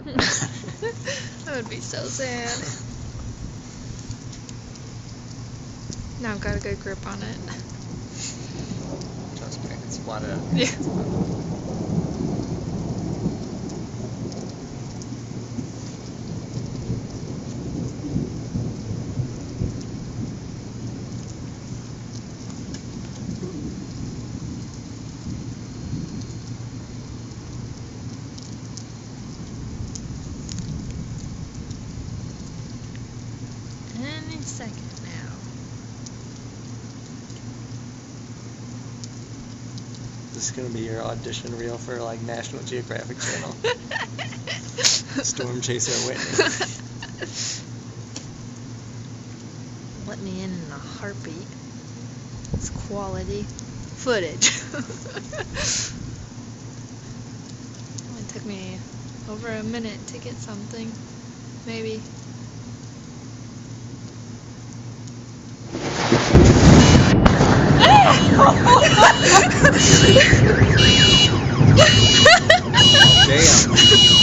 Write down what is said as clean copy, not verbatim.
That would be so sad. Now I've got a good grip on it. Trust me, it's a lot of... Yeah. Any second now. This is gonna be your audition reel for like National Geographic Channel. Storm Chaser Whitney. Let me in a heartbeat. It's quality footage. It took me over a minute to get something. Maybe. Damn.